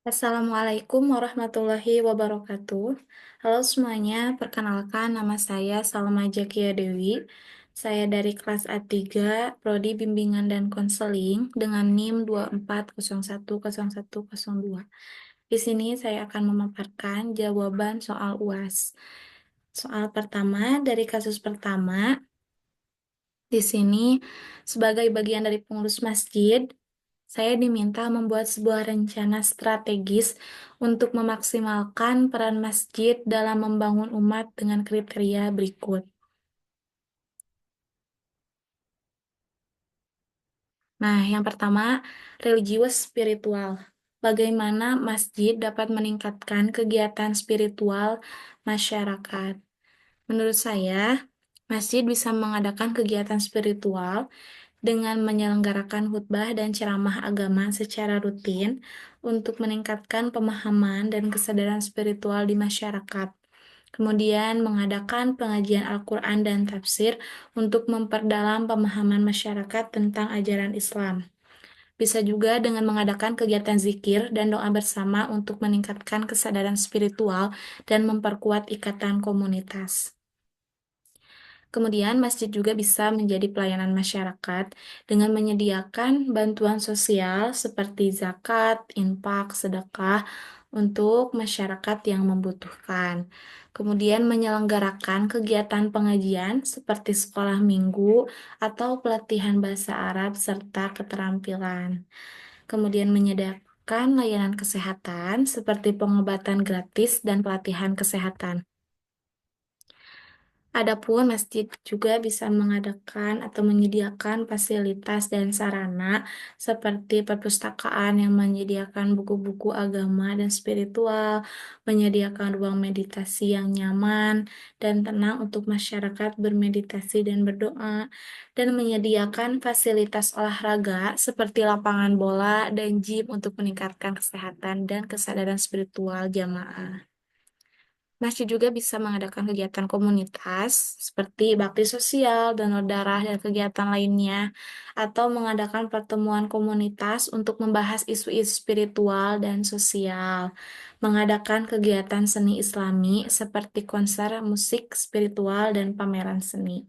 Assalamualaikum warahmatullahi wabarakatuh. Halo semuanya, perkenalkan nama saya Salma Jakia Dewi. Saya dari kelas A3, Prodi Bimbingan dan Konseling dengan NIM 24010102. Di sini saya akan memaparkan jawaban soal UAS. Soal pertama dari kasus pertama, di sini sebagai bagian dari pengurus masjid, saya diminta membuat sebuah rencana strategis untuk memaksimalkan peran masjid dalam membangun umat dengan kriteria berikut. Nah, yang pertama, religius spiritual. Bagaimana masjid dapat meningkatkan kegiatan spiritual masyarakat? Menurut saya, masjid bisa mengadakan kegiatan spiritual dengan menyelenggarakan khutbah dan ceramah agama secara rutin untuk meningkatkan pemahaman dan kesadaran spiritual di masyarakat. Kemudian mengadakan pengajian Al-Quran dan tafsir untuk memperdalam pemahaman masyarakat tentang ajaran Islam. Bisa juga dengan mengadakan kegiatan zikir dan doa bersama untuk meningkatkan kesadaran spiritual dan memperkuat ikatan komunitas. Kemudian, masjid juga bisa menjadi pelayanan masyarakat dengan menyediakan bantuan sosial seperti zakat, infak, sedekah untuk masyarakat yang membutuhkan. Kemudian, menyelenggarakan kegiatan pengajian seperti sekolah minggu atau pelatihan bahasa Arab serta keterampilan. Kemudian, menyediakan layanan kesehatan seperti pengobatan gratis dan pelatihan kesehatan. Adapun masjid juga bisa mengadakan atau menyediakan fasilitas dan sarana seperti perpustakaan yang menyediakan buku-buku agama dan spiritual, menyediakan ruang meditasi yang nyaman dan tenang untuk masyarakat bermeditasi dan berdoa, dan menyediakan fasilitas olahraga seperti lapangan bola dan gym untuk meningkatkan kesehatan dan kesadaran spiritual jamaah. Masjid juga bisa mengadakan kegiatan komunitas seperti bakti sosial, donor darah, dan kegiatan lainnya, atau mengadakan pertemuan komunitas untuk membahas isu-isu spiritual dan sosial, mengadakan kegiatan seni Islami seperti konser musik spiritual dan pameran seni.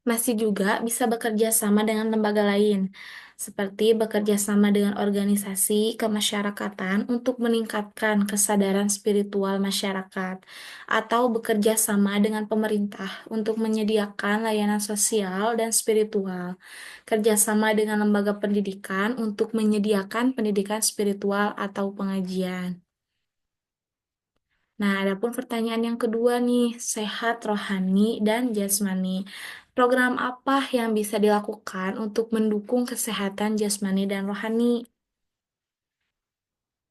Masih juga bisa bekerja sama dengan lembaga lain, seperti bekerja sama dengan organisasi kemasyarakatan untuk meningkatkan kesadaran spiritual masyarakat, atau bekerja sama dengan pemerintah untuk menyediakan layanan sosial dan spiritual, kerjasama dengan lembaga pendidikan untuk menyediakan pendidikan spiritual atau pengajian. Nah, adapun pertanyaan yang kedua nih, sehat rohani dan jasmani. Program apa yang bisa dilakukan untuk mendukung kesehatan jasmani dan rohani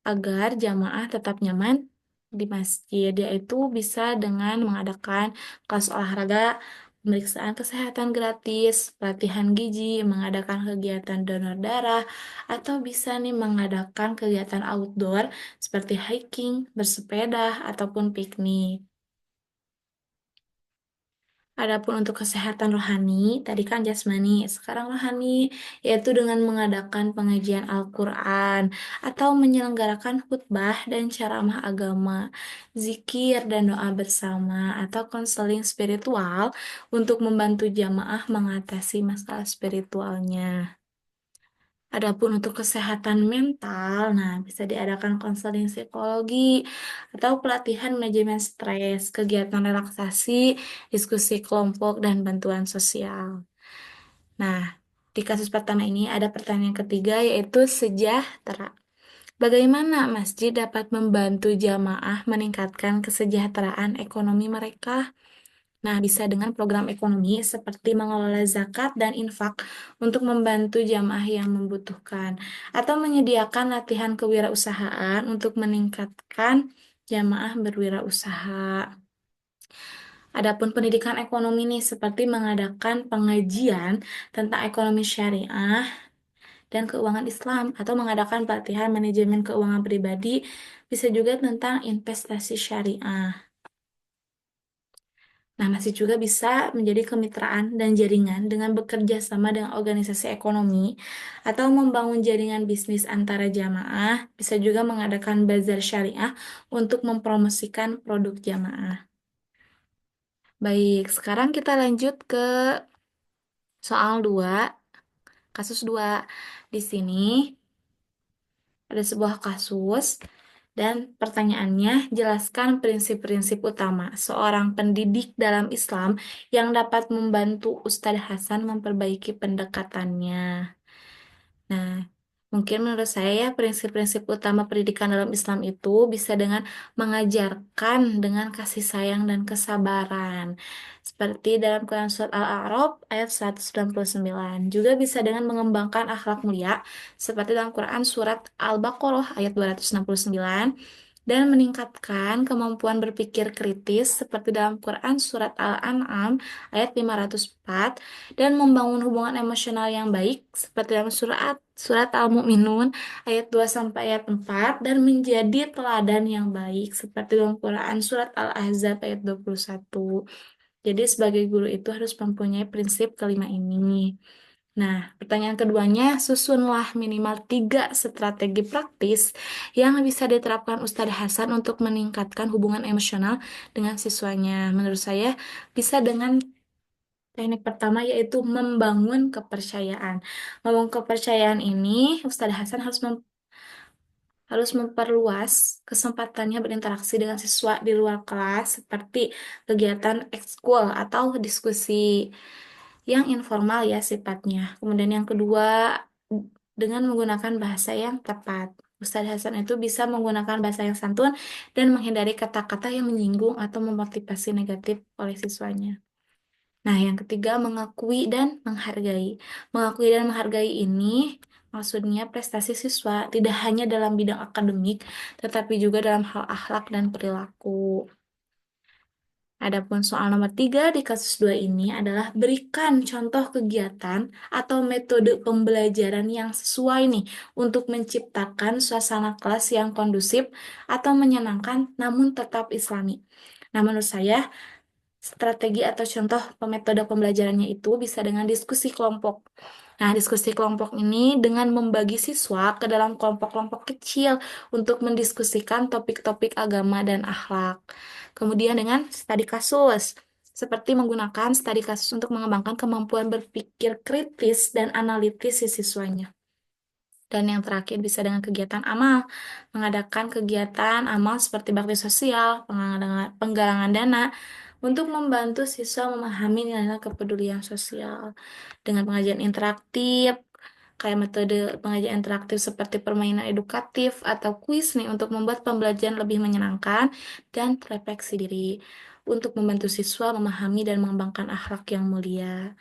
agar jamaah tetap nyaman di masjid, yaitu bisa dengan mengadakan kelas olahraga, pemeriksaan kesehatan gratis, pelatihan gizi, mengadakan kegiatan donor darah, atau bisa nih mengadakan kegiatan outdoor seperti hiking, bersepeda, ataupun piknik. Adapun untuk kesehatan rohani, tadi kan jasmani, sekarang rohani, yaitu dengan mengadakan pengajian Al-Quran atau menyelenggarakan khutbah dan ceramah agama, zikir dan doa bersama, atau konseling spiritual untuk membantu jamaah mengatasi masalah spiritualnya. Adapun untuk kesehatan mental, nah bisa diadakan konseling psikologi atau pelatihan manajemen stres, kegiatan relaksasi, diskusi kelompok, dan bantuan sosial. Nah, di kasus pertama ini ada pertanyaan ketiga yaitu sejahtera. Bagaimana masjid dapat membantu jamaah meningkatkan kesejahteraan ekonomi mereka? Nah, bisa dengan program ekonomi seperti mengelola zakat dan infak untuk membantu jamaah yang membutuhkan, atau menyediakan latihan kewirausahaan untuk meningkatkan jamaah berwirausaha. Adapun pendidikan ekonomi nih seperti mengadakan pengajian tentang ekonomi syariah dan keuangan Islam atau mengadakan pelatihan manajemen keuangan pribadi, bisa juga tentang investasi syariah. Nah, masih juga bisa menjadi kemitraan dan jaringan dengan bekerja sama dengan organisasi ekonomi atau membangun jaringan bisnis antara jamaah. Bisa juga mengadakan bazar syariah untuk mempromosikan produk jamaah. Baik, sekarang kita lanjut ke soal 2, kasus 2. Di sini ada sebuah kasus dan pertanyaannya, jelaskan prinsip-prinsip utama seorang pendidik dalam Islam yang dapat membantu Ustadz Hasan memperbaiki pendekatannya. Nah, mungkin menurut saya ya prinsip-prinsip utama pendidikan dalam Islam itu bisa dengan mengajarkan dengan kasih sayang dan kesabaran. Seperti dalam Quran Surat Al-A'raf ayat 199. Juga bisa dengan mengembangkan akhlak mulia seperti dalam Quran Surat Al-Baqarah ayat 269 dan meningkatkan kemampuan berpikir kritis seperti dalam Quran Surat Al-An'am ayat 504 dan membangun hubungan emosional yang baik seperti dalam surat Al-Mu'minun ayat 2 sampai ayat 4 dan menjadi teladan yang baik seperti dalam Quran Surat Al-Ahzab ayat 21. Jadi sebagai guru itu harus mempunyai prinsip kelima ini. Nah, pertanyaan keduanya, susunlah minimal 3 strategi praktis yang bisa diterapkan Ustadz Hasan untuk meningkatkan hubungan emosional dengan siswanya. Menurut saya, bisa dengan teknik pertama yaitu membangun kepercayaan. Membangun kepercayaan ini, Ustadz Hasan harus memperluas kesempatannya berinteraksi dengan siswa di luar kelas seperti kegiatan ekskul atau diskusi yang informal ya sifatnya. Kemudian yang kedua, dengan menggunakan bahasa yang tepat. Ustadz Hasan itu bisa menggunakan bahasa yang santun dan menghindari kata-kata yang menyinggung atau memotivasi negatif oleh siswanya. Nah, yang ketiga, mengakui dan menghargai. Mengakui dan menghargai ini maksudnya prestasi siswa tidak hanya dalam bidang akademik, tetapi juga dalam hal akhlak dan perilaku. Adapun soal nomor 3 di kasus 2 ini adalah berikan contoh kegiatan atau metode pembelajaran yang sesuai nih untuk menciptakan suasana kelas yang kondusif atau menyenangkan namun tetap Islami. Nah, menurut saya strategi atau contoh metode pembelajarannya itu bisa dengan diskusi kelompok. Nah, diskusi kelompok ini dengan membagi siswa ke dalam kelompok-kelompok kecil untuk mendiskusikan topik-topik agama dan akhlak. Kemudian dengan studi kasus, seperti menggunakan studi kasus untuk mengembangkan kemampuan berpikir kritis dan analitis si siswanya. Dan yang terakhir bisa dengan kegiatan amal, mengadakan kegiatan amal seperti bakti sosial, penggalangan dana, untuk membantu siswa memahami nilai kepedulian sosial. Dengan pengajian interaktif, kayak metode pengajian interaktif seperti permainan edukatif atau kuis nih untuk membuat pembelajaran lebih menyenangkan dan refleksi diri untuk membantu siswa memahami dan mengembangkan akhlak yang mulia.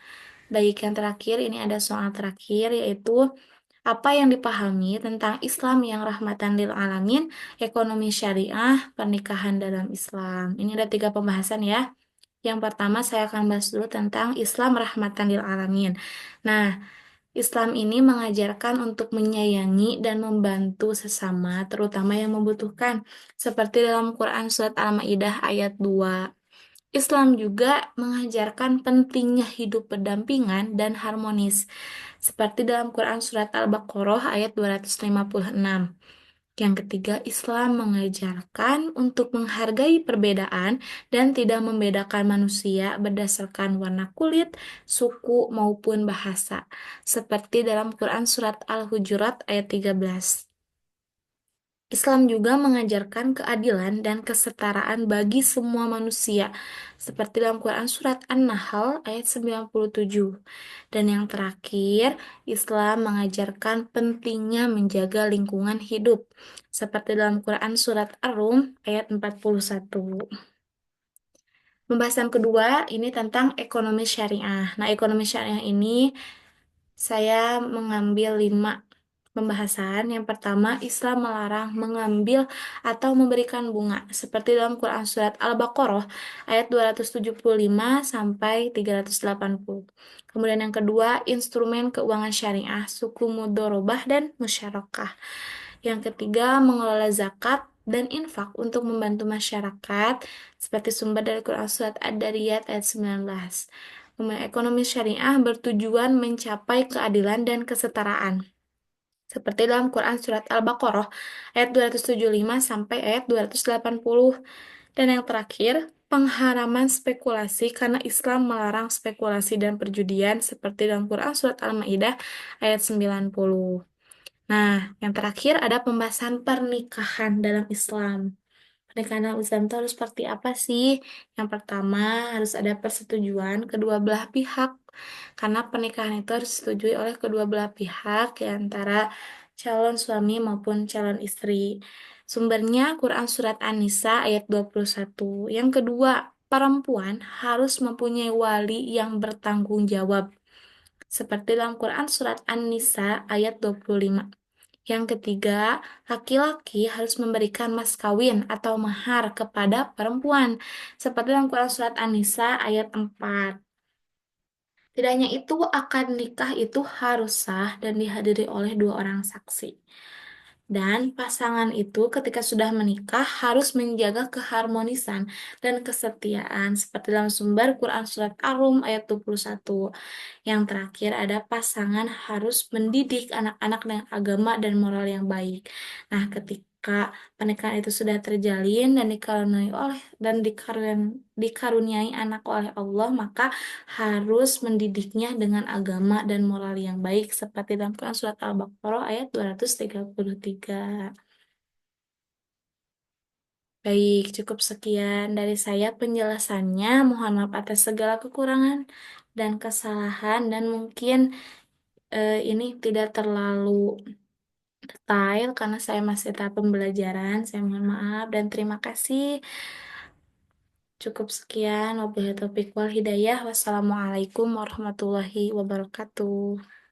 Baik, yang terakhir ini ada soal terakhir yaitu apa yang dipahami tentang Islam yang rahmatan lil alamin, ekonomi syariah, pernikahan dalam Islam. Ini ada 3 pembahasan ya. Yang pertama saya akan bahas dulu tentang Islam rahmatan lil alamin. Nah, Islam ini mengajarkan untuk menyayangi dan membantu sesama, terutama yang membutuhkan, seperti dalam Quran Surat Al-Maidah ayat 2. Islam juga mengajarkan pentingnya hidup berdampingan dan harmonis, seperti dalam Quran Surat Al-Baqarah ayat 256. Yang ketiga, Islam mengajarkan untuk menghargai perbedaan dan tidak membedakan manusia berdasarkan warna kulit, suku, maupun bahasa, seperti dalam Quran Surat Al-Hujurat ayat 13. Islam juga mengajarkan keadilan dan kesetaraan bagi semua manusia, seperti dalam Quran Surat An-Nahl ayat 97. Dan yang terakhir, Islam mengajarkan pentingnya menjaga lingkungan hidup, seperti dalam Quran Surat Ar-Rum ayat 41. Pembahasan kedua ini tentang ekonomi syariah. Nah, ekonomi syariah ini saya mengambil 5 pembahasan. Yang pertama, Islam melarang mengambil atau memberikan bunga, seperti dalam Quran Surat Al-Baqarah ayat 275 sampai 380. Kemudian yang kedua, instrumen keuangan syariah, suku mudorobah dan musyarakah. Yang ketiga, mengelola zakat dan infak untuk membantu masyarakat seperti sumber dari Quran Surat Ad-Dariyat ayat 19. Kemudian ekonomi syariah bertujuan mencapai keadilan dan kesetaraan. Seperti dalam Quran Surat Al-Baqarah ayat 275 sampai ayat 280. Dan yang terakhir, pengharaman spekulasi karena Islam melarang spekulasi dan perjudian seperti dalam Quran Surat Al-Maidah ayat 90. Nah, yang terakhir ada pembahasan pernikahan dalam Islam. Pernikahan dalam Islam itu harus seperti apa sih? Yang pertama, harus ada persetujuan kedua belah pihak. Karena pernikahan itu harus disetujui oleh kedua belah pihak, ya antara calon suami maupun calon istri. Sumbernya Quran Surat An-Nisa ayat 21. Yang kedua, perempuan harus mempunyai wali yang bertanggung jawab. Seperti dalam Quran Surat An-Nisa ayat 25. Yang ketiga, laki-laki harus memberikan mas kawin atau mahar kepada perempuan. Seperti dalam Quran Surat An-Nisa ayat 4. Tidak hanya itu, akad nikah itu harus sah dan dihadiri oleh dua orang saksi. Dan pasangan itu ketika sudah menikah harus menjaga keharmonisan dan kesetiaan seperti dalam sumber Quran Surat Ar-Rum ayat 21. Yang terakhir ada pasangan harus mendidik anak-anak dengan agama dan moral yang baik. Nah, ketika pernikahan itu sudah terjalin dan dikaruniai anak oleh Allah, maka harus mendidiknya dengan agama dan moral yang baik seperti dalam Quran surat Al-Baqarah ayat 233. Baik, cukup sekian dari saya penjelasannya. Mohon maaf atas segala kekurangan dan kesalahan dan mungkin ini tidak terlalu detail karena saya masih tahap pembelajaran. Saya mohon maaf dan terima kasih. Cukup sekian. Wabillahi taufiq wal hidayah. Wassalamualaikum warahmatullahi wabarakatuh.